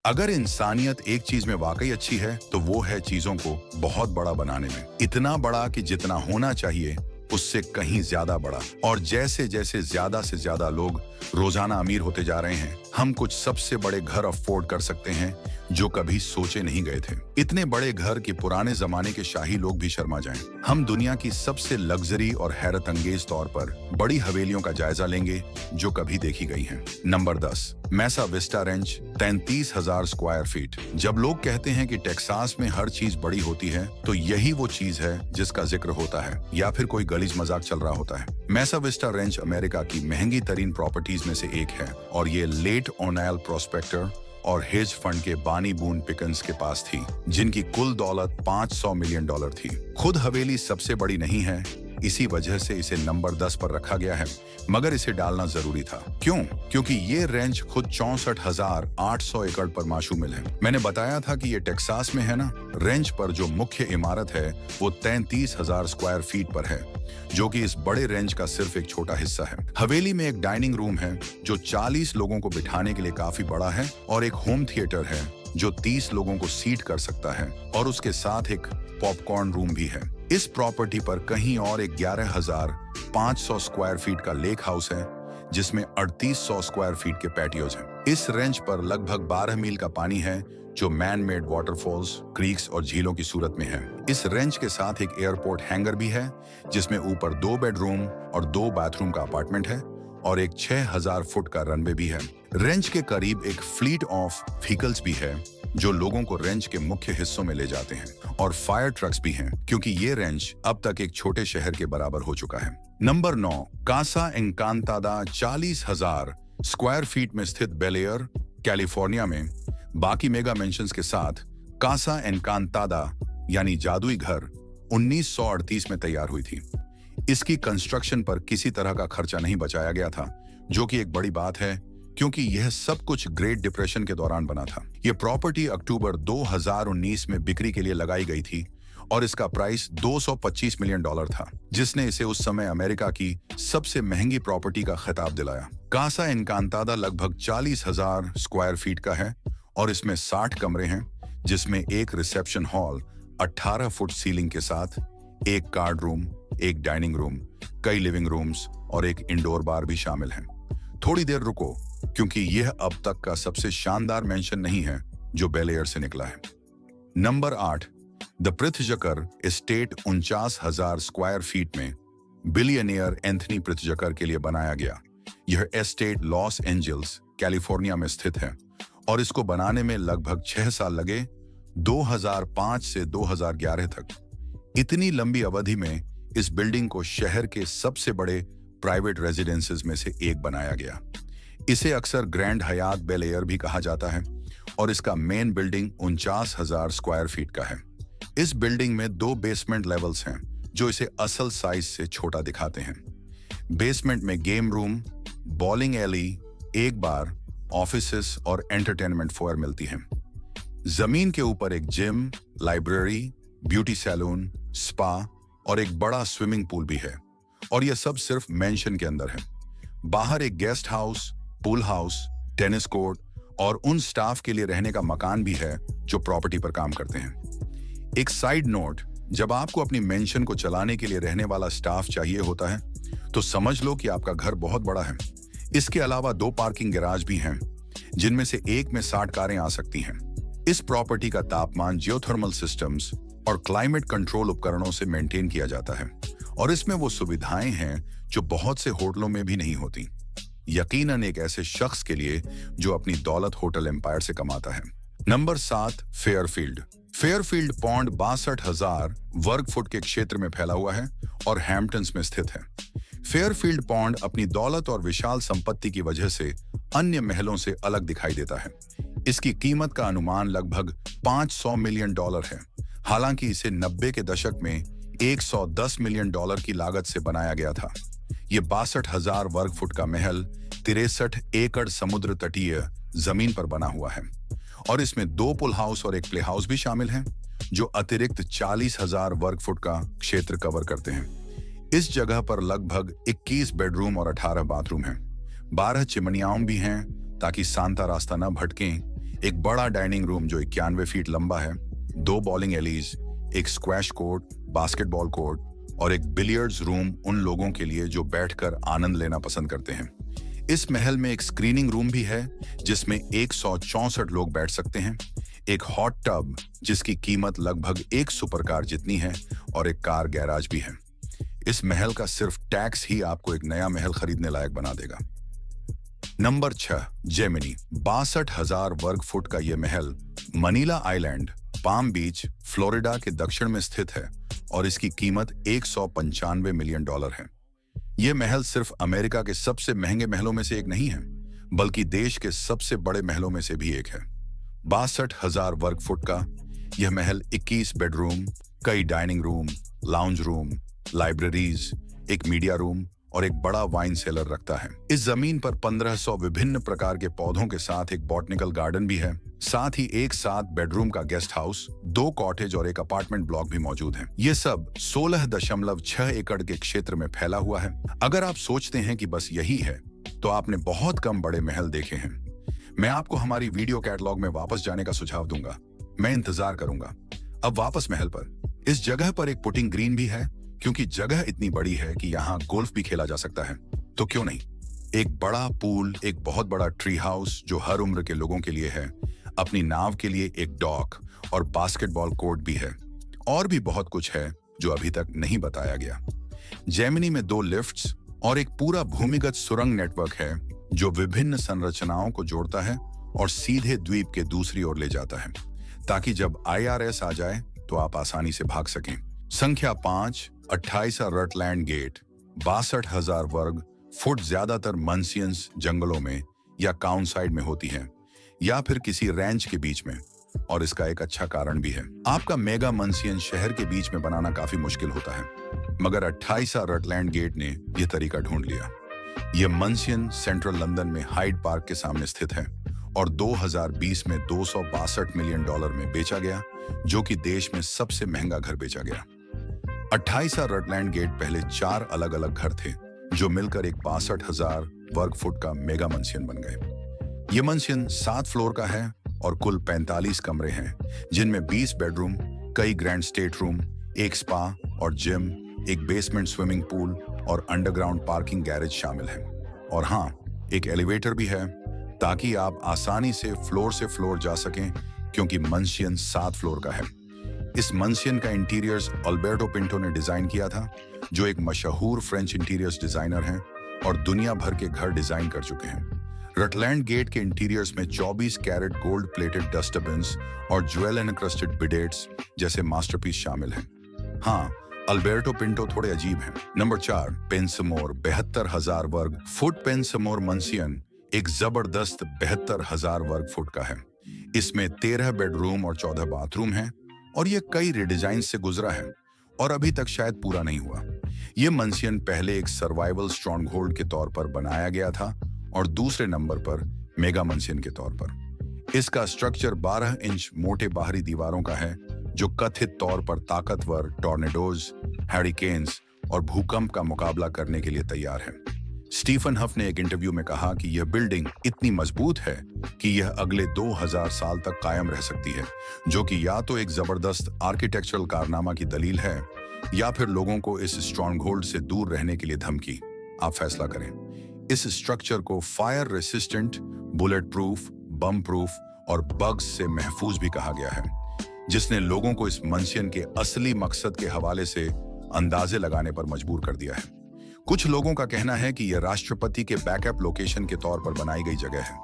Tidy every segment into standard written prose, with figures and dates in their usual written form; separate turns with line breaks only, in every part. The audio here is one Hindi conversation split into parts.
अगर इंसानियत एक चीज में वाकई अच्छी है तो वो है चीजों को बहुत बड़ा बनाने में। इतना बड़ा कि जितना होना चाहिए उससे कहीं ज्यादा बड़ा। और जैसे जैसे ज्यादा से ज्यादा लोग रोजाना अमीर होते जा रहे हैं, हम कुछ सबसे बड़े घर अफोर्ड कर सकते हैं जो कभी सोचे नहीं गए थे। इतने बड़े घर कि पुराने जमाने के शाही लोग भी शर्मा जाएं। हम दुनिया की सबसे लग्जरी और हैरत अंगेज तौर पर बड़ी हवेलियों का जायजा लेंगे जो कभी देखी गई हैं। Number 10, Mesa Vista Ranch, 33,000 square feet. जब लोग कहते हैं कि टेक्सास में हर चीज बड़ी होती है तो यही वो चीज है जिसका जिक्र होता है, या फिर कोई गलीज मजाक चल रहा होता है। मैसा विस्टा रेंच अमेरिका की महंगी तरीन प्रॉपर्टीज में से एक है और ये लेट ओनाइल प्रोस्पेक्टर और हेज फंड के बानी बून पिकन्स के पास थी, जिनकी कुल दौलत $500 मिलियन थी। खुद हवेली सबसे बड़ी नहीं है, इसी वजह से इसे नंबर 10 पर रखा गया है, मगर इसे डालना जरूरी था। क्यों? क्योंकि ये रेंच खुद 64,800 एकड़ पर माशूमिल है। मैंने बताया था कि ये टेक्सास में है ना। रेंच पर जो मुख्य इमारत है वो 33,000 स्क्वायर फीट पर है, जो कि इस बड़े रेंज का सिर्फ एक छोटा हिस्सा है। हवेली में एक डाइनिंग रूम है जो 40 लोगों को बिठाने के लिए काफी बड़ा है, और एक होम थिएटर है जो 30 लोगों को सीट कर सकता है, और उसके साथ एक पॉपकॉर्न रूम भी है। इस प्रॉपर्टी पर कहीं और एक 11,500 स्क्वायर फीट का लेक हाउस है जिसमें 3800 स्क्वायर फीट के पैटियोज हैं। इस रेंज पर लगभग 12 मील का पानी है जो मैन मेड वाटरफॉल्स, क्रीक्स और झीलों की सूरत में है। इस रेंज के साथ एक एयरपोर्ट हैंगर भी है जिसमें ऊपर 2 बेडरूम और 2 बाथरूम का अपार्टमेंट है, और एक 6,000 फुट का रनवे भी है। रेंज के करीब एक फ्लीट ऑफ व्हीकल्स भी है जो लोगों को रेंज के मुख्य हिस्सों में ले जाते हैं, और फायर ट्रक्स भी हैं, क्योंकि ये रेंज अब तक एक छोटे शहर के बराबर हो चुका है। नंबर 9, कासा एनकांतादा, 40,000 स्क्वायर फीट में स्थित बेल एयर, कैलिफोर्निया में। बाकी मेगा मेंशंस के साथ कासा एनकांतादा यानी जादुई घर 1938 में तैयार हुई थी। इसकी कंस्ट्रक्शन पर किसी तरह का खर्चा नहीं बचाया गया था, जो कि एक बड़ी बात है क्योंकि यह सब कुछ ग्रेट डिप्रेशन के दौरान बना था। यह प्रॉपर्टी अक्टूबर 2019 में बिक्री के लिए लगाई गई थी और इसका प्राइस $225 मिलियन था, जिसने इसे उस समय अमेरिका की सबसे महंगी प्रॉपर्टी का खिताब दिलाया। कासा एनकांतादा लगभग 40,000 स्क्वायर फीट का है और इसमें 60 कमरे हैं, जिसमें एक रिसेप्शन हॉल 18 फुट सीलिंग के साथ, एक कार्ड रूम, एक डाइनिंग रूम, कई लिविंग रूम्स और एक इंडोर बार भी शामिल हैं। थोड़ी देर रुको, क्योंकि यह अब तक का सबसे शानदार मेंशन नहीं है जो बेल एयर से निकला है। Number 8, the Pritzker estate 49,000 square feet में बिलियनियर एंथनी पृथ्जकर के लिए बनाया गया। यह एस्टेट लॉस एंजल्स, कैलिफोर्निया में स्थित है और इसको बनाने में लगभग 6 साल लगे, 2005 से 2011 तक। इतनी लंबी अवधि में इस बिल्डिंग को शहर के सबसे बड़े प्राइवेट रेजिडेंसेस में से एक बनाया गया। इसे अक्सर ग्रैंड हयात बेल एयर भी कहा जाता है और इसका मेन बिल्डिंग 49,000 स्क्वायर फीट का है। इस बिल्डिंग में 2 बेसमेंट लेवल्स हैं जो इसे असल साइज से छोटा दिखाते हैं। बेसमेंट में गेम रूम, बॉलिंग एली, एक बार, ऑफिसेस और एंटरटेनमेंट फ्लोर मिलती हैं। जमीन के ऊपर एक gym, library, beauty salon, spa और एक बड़ा स्विमिंग पूल भी है, और यह सब सिर्फ मेंशन के अंदर है। बाहर एक guest house, pool house, tennis court और उन स्टाफ के लिए रहने का मकान भी है जो प्रॉपर्टी पर काम करते हैं। एक साइड नोट, जब आपको अपनी मेंशन को चलाने के लिए रहने वाला स्टाफ चाहिए होता है तो समझ लो कि आपका घर बहुत बड़ा है। इसके अलावा 2 पार्किंग गैराज भी हैं, जिनमें से एक में 60 कारें आ सकती हैं। इस प्रॉपर्टी का तापमान जियोथर्मल सिस्टम्स और क्लाइमेट कंट्रोल उपकरणों से मेंटेन किया जाता है, और इसमें वो सुविधाएं हैं जो बहुत से होटलों में भी नहीं होती, यकीनन एक ऐसे शख्स के लिए जो अपनी दौलत होटल एम्पायर से कमाता है। Number 7, Fairfield. फेयरफील्ड पॉन्ड 62,000 वर्ग फुट के क्षेत्र में फैला हुआ है और हैम्पटन्स में स्थित है। फेयरफील्ड पॉन्ड अपनी दौलत और विशाल संपत्ति की वजह से अन्य महलों से अलग दिखाई देता है। इसकी कीमत का अनुमान लगभग $500 मिलियन है। हालांकि इसे 90 के दशक में $110 मिलियन की लागत से बनाया गया था। ये 62,000 वर्ग फुट का महल 63 एकड़ समुद्र तटीय जमीन पर बना हुआ है, और इसमें 2 पुल हाउस और एक प्ले हाउस भी शामिल हैं, जो अतिरिक्त 40,000 वर्ग फुट का क्षेत्र कवर करते हैं। इस जगह पर लगभग 21 बेडरूम और 18 बाथरूम हैं। 12 चिमनियाओं भी हैं ताकि सांता रास्ता न भटकें। एक बड़ा डाइनिंग रूम जो 91 फीट लंबा है, 2 बॉलिंग एलीज, एक स्क्वैश कोर्ट, बास्केटबॉल कोर्ट और एक बिलियर्ड्स रूम उन लोगों के लिए जो बैठकर आनंद लेना पसंद करते हैं। इस महल में एक स्क्रीनिंग रूम भी है जिसमें 164 लोग बैठ सकते हैं, एक हॉट टब जिसकी कीमत लगभग एक सुपर कार जितनी है और एक कार गैराज भी है। इस महल का सिर्फ टैक्स ही आपको एक नया महल खरीदने लायक बना देगा। Number 6, Gemini. 62,000 वर्ग फुट का यह महल मनीला आइलैंड, पाम बीच, फ्लोरिडा के दक्षिण में स्थित है और इसकी कीमत $195 मिलियन है। यह महल सिर्फ अमेरिका के सबसे महंगे महलों में से एक नहीं है, बल्कि देश के सबसे बड़े महलों में से भी एक है। 62,000 वर्ग फुट का यह महल 21 बेडरूम, कई dining room, lounge room, libraries, एक मीडिया रूम और एक बड़ा वाइन सेलर रखता है। इस जमीन पर 1500 विभिन्न प्रकार के पौधों के साथ एक बॉटनिकल गार्डन भी है। साथ ही एक 7 बेडरूम का गेस्ट हाउस, 2 कॉटेज और एक अपार्टमेंट ब्लॉक भी मौजूद है। ये सब 16.6 एकड़ के क्षेत्र में फैला हुआ है। अगर आप सोचते हैं कि बस यही है, तो आपने बहुत कम बड़े महल देखे हैं। मैं आपको हमारी वीडियो कैटलॉग में वापस जाने का सुझाव दूंगा। मैं इंतजार करूंगा। अब वापस महल पर। इस जगह पर एक पुटिंग ग्रीन भी है, क्योंकि जगह इतनी बड़ी है कि यहाँ गोल्फ भी खेला जा सकता है। तो क्यों नहीं, एक बड़ा पूल, एक बहुत बड़ा ट्री हाउस जो हर उम्र के लोगों के लिए है, अपनी नाव के लिए एक डॉक और बास्केटबॉल कोर्ट भी है। और भी बहुत कुछ है जो अभी तक नहीं बताया गया। जेमिनी में 2 लिफ्ट्स और एक पूरा भूमिगत सुरंग नेटवर्क है जो विभिन्न संरचनाओं को जोड़ता है और सीधे द्वीप के दूसरी ओर ले जाता है, ताकि जब IRS आ जाए तो आप आसानी से भाग सकें। संख्या 5, 28 रटलैंड गेट। 62,000 वर्ग फुट ज्यादातर मंसियंस जंगलों में या काउंसाइड में होती हैं, या फिर किसी रैंच के बीच में, और इसका एक अच्छा कारण भी है। आपका मेगा मंसियन शहर के बीच में बनाना काफी मुश्किल होता है, मगर 28 रटलैंड गेट ने यह तरीका ढूंढ लिया। यह मंसियन सेंट्रल लंदन में हाइड पार्क के सामने स्थित है और 2020 में $262 मिलियन में बेचा गया, जो कि देश में सबसे महंगा घर बेचा गया। 28 रटलैंड गेट पहले 4 अलग अलग घर थे जो मिलकर एक 62,000 वर्ग फुट का मेगा मंसियन बन गए। ये मंसियन 7 फ्लोर का है और कुल 45 कमरे हैं, जिनमें 20 बेडरूम, कई ग्रैंड स्टेट रूम, एक स्पा और जिम, एक बेसमेंट स्विमिंग पूल और अंडरग्राउंड पार्किंग गैरेज शामिल है। और हाँ, एक एलिवेटर भी है ताकि आप आसानी से फ्लोर जा सकें, क्योंकि मंसियन 7 फ्लोर का है। इस मंसियन का इंटीरियर्स अल्बर्टो पिंटो ने डिजाइन किया था, जो एक मशहूर फ्रेंच इंटीरियर्स डिजाइनर हैं और दुनिया भर के घर डिजाइन कर चुके हैं। रटलैंड गेट के इंटीरियर्स में 24 कैरेट गोल्ड प्लेटेड डस्टबिन्स और ज्वेल एनक्रस्टेड बिडेट्स जैसे मास्टरपीस शामिल हैं। हाँ, अल्बर्टो पिंटो थोड़े अजीब हैं। नंबर 4, पेंसमोर। 72,000 वर्ग फुट पेंसमोर मंसियन एक जबरदस्त 72,000 वर्ग फुट का है। इसमें 13 बेडरूम और 14 बाथरूम हैं और ये कई रिडिजाइन से गुजरा है और अभी तक शायद पूरा नहीं हुआ। ये मंसियन पहले एक सर्वाइवल स्ट्रॉन्गहोल्ड के तौर पर बनाया गया था और दूसरे नंबर पर मेगा मंसियन के तौर पर। इसका स्ट्रक्चर 12 इंच मोटे बाहरी दीवारों का है, जो कथित तौर पर ताकतवर टॉर्नेडोज, हैरिकेन्स और भूकंप का मुकाबला करने के लिए तैयार है। स्टीफन हफ ने एक इंटरव्यू में कहा कि यह बिल्डिंग इतनी मजबूत है कि यह अगले 2000 साल तक कायम रह सकती है, जो कि या तो एक जबरदस्त आर्किटेक्चरल कारनामा की दलील है या फिर लोगों को इस स्ट्रॉन्गहोल्ड से दूर रहने के लिए धमकी। आप फैसला करें। इस स्ट्रक्चर को फायर रेसिस्टेंट, बुलेट प्रूफ, बम प्रूफ और बग्स से महफूज भी कहा गया है, जिसने लोगों को इस मंसियन के असली मकसद के हवाले से अंदाजे लगाने पर मजबूर कर दिया है। कुछ लोगों का कहना है कि यह राष्ट्रपति के बैकअप लोकेशन के तौर पर बनाई गई जगह है।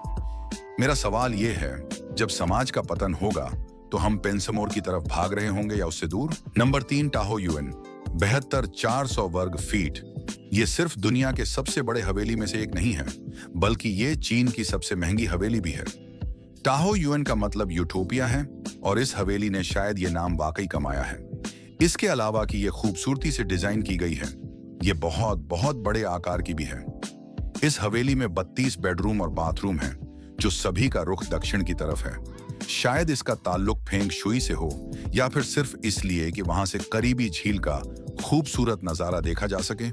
मेरा सवाल यह है, जब समाज का पतन होगा तो हम पेंसमोर की तरफ भाग रहे होंगे या उससे दूर? Number 3, Tahoe UN. 72,400 वर्ग फीट। ये सिर्फ दुनिया के सबसे बड़े हवेली में से एक नहीं है, बल्कि ये चीन की सबसे महंगी हवेली भी है। टाहो युएन का मतलब यूटोपिया है और इस हवेली ने शायद ये नाम वाकई कमाया है। इसके अलावा कि ये खूबसूरती से डिजाइन की गई है, ये बहुत बहुत बड़े आकार की भी है। इस हवेली में 32 बेडरूम और बाथरूम हैं, जो सभी का रुख दक्षिण की तरफ है। शायद इसका ताल्लुक फेंग शुई से हो या फिर सिर्फ इसलिए कि वहां से करीबी झील का खूबसूरत नजारा देखा जा सके।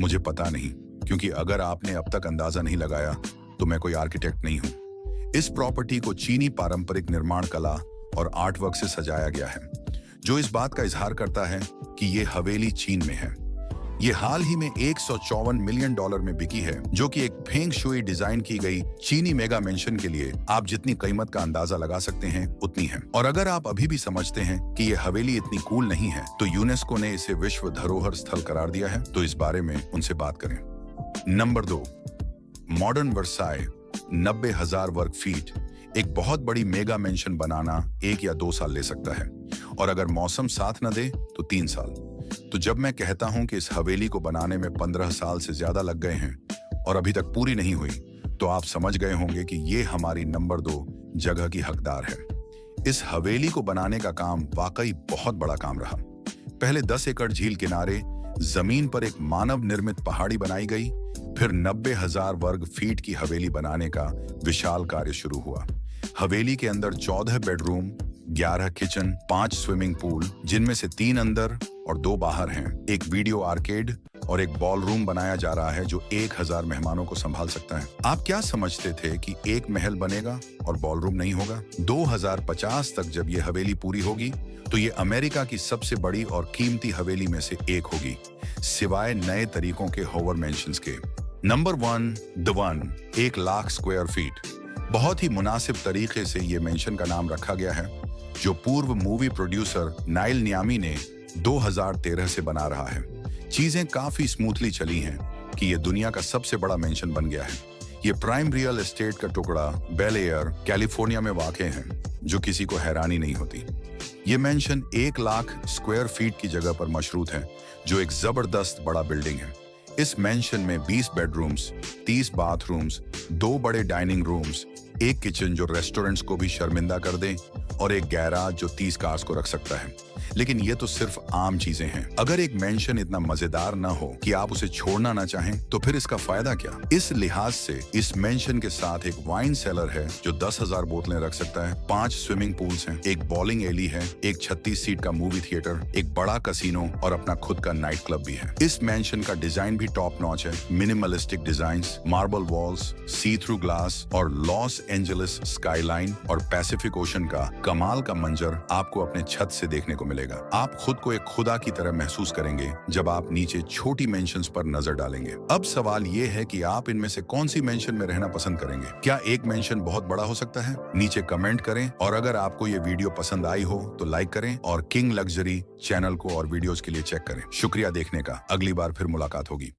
मुझे पता नहीं, क्योंकि अगर आपने अब तक अंदाजा नहीं लगाया तो मैं कोई आर्किटेक्ट नहीं हूं। इस प्रॉपर्टी को चीनी पारंपरिक निर्माण कला और आर्टवर्क से सजाया गया है, जो इस बात का इजहार करता है कि ये हवेली चीन में है। ये हाल ही में $154 मिलियन में बिकी है, जो कि एक फेंग शुई डिजाइन की गई चीनी मेगा मेंशन के लिए आप जितनी कीमत का अंदाजा लगा सकते हैं उतनी है। और अगर आप अभी भी समझते हैं कि ये हवेली इतनी कूल नहीं है, तो यूनेस्को ने इसे विश्व धरोहर स्थल करार दिया है, तो इस बारे में उनसे बात करें। नंबर 2, मॉडर्न वर्साई 90,000 वर्ग फीट। एक बहुत बड़ी मेगा मेंशन बनाना 1 या 2 साल ले सकता है, और अगर मौसम साथ न दे तो 3 साल। तो जब मैं कहता हूं कि इस हवेली को बनाने में 15 साल से ज्यादा लग गए हैं और अभी तक पूरी नहीं हुई, तो आप समझ गए होंगे कि ये हमारी नंबर 2 जगह की हकदार है। इस हवेली को बनाने का काम वाकई बहुत बड़ा काम रहा। पहले 10 एकड़ झील किनारे जमीन पर एक मानव निर्मित पहाड़ी बनाई गई, फिर 90,000 वर्ग फीट की हवेली बनाने का विशाल कार्य शुरू हुआ। हवेली के अंदर 14 बेडरूम, 11 किचन, 5 स्विमिंग पूल, जिनमें से 3 अंदर और 2 बाहर हैं, एक वीडियो आर्केड और एक बॉल रूम बनाया जा रहा है, जो 1000 मेहमानों को संभाल सकता है। आप क्या समझते थे कि एक महल बनेगा और बॉल रूम नहीं होगा? 2050 तक जब ये हवेली पूरी होगी, तो ये अमेरिका की सबसे बड़ी और कीमती हवेली में से एक होगी, सिवाय नए तरीकों के होवर मेंशंस के। Number 1, the one, 1 lakh square feet. बहुत ही मुनासिब तरीके से ये मेंशन का नाम रखा गया है, जो पूर्व मूवी प्रोड्यूसर नाइल न्यामी ने 2013 से बना रहा है। चीजें काफी स्मूथली चली हैं कि ये दुनिया का सबसे बड़ा मेंशन बन गया है। ये प्राइम रियल एस्टेट का टुकड़ा बेल एयर, कैलिफोर्निया में वाक़ है, जो किसी को हैरानी नहीं होती। ये मेंशन 1 लाख स्क्वायर फीट की जगह पर मशरूत है, जो एक जबरदस्त बड़ा बिल्डिंग है। इस मेंशन में 20 बेडरूम्स, 30 बाथरूम्स, 2 बड़े डाइनिंग रूम्स, एक किचन जो रेस्टोरेंट्स को भी शर्मिंदा कर दे, और एक गैराज जो 30 कार्स को रख सकता है। लेकिन ये तो सिर्फ आम चीजें हैं। अगर एक मेंशन इतना मजेदार ना हो कि आप उसे छोड़ना ना चाहें, तो फिर इसका फायदा क्या? इस लिहाज से इस मेंशन के साथ एक वाइन सेलर है जो 10,000 बोतलें रख सकता है, 5 स्विमिंग पूल्स हैं, एक बॉलिंग एली है, एक 36 सीट का मूवी थिएटर, एक बड़ा कसिनो और अपना खुद का नाइट क्लब भी है। इस मेंशन का डिजाइन भी टॉप नॉच है। मिनिमलिस्टिक डिजाइन्स, मार्बल वॉल्स, सी थ्रू ग्लास और लॉस एंजलिस स्काईलाइन और पैसिफिक ओशन का कमाल का मंजर आपको अपने छत से देखने को मिलेगा। आप खुद को एक खुदा की तरह महसूस करेंगे जब आप नीचे छोटी मेंशंस पर नजर डालेंगे। अब सवाल ये है कि आप इनमें से कौन सी मेंशन में रहना पसंद करेंगे? क्या एक मेंशन बहुत बड़ा हो सकता है? नीचे कमेंट करें, और अगर आपको ये वीडियो पसंद आई हो तो लाइक करें, और किंग लग्जरी चैनल को और वीडियोस के लिए चेक करें। शुक्रिया देखने का। अगली बार फिर मुलाकात होगी।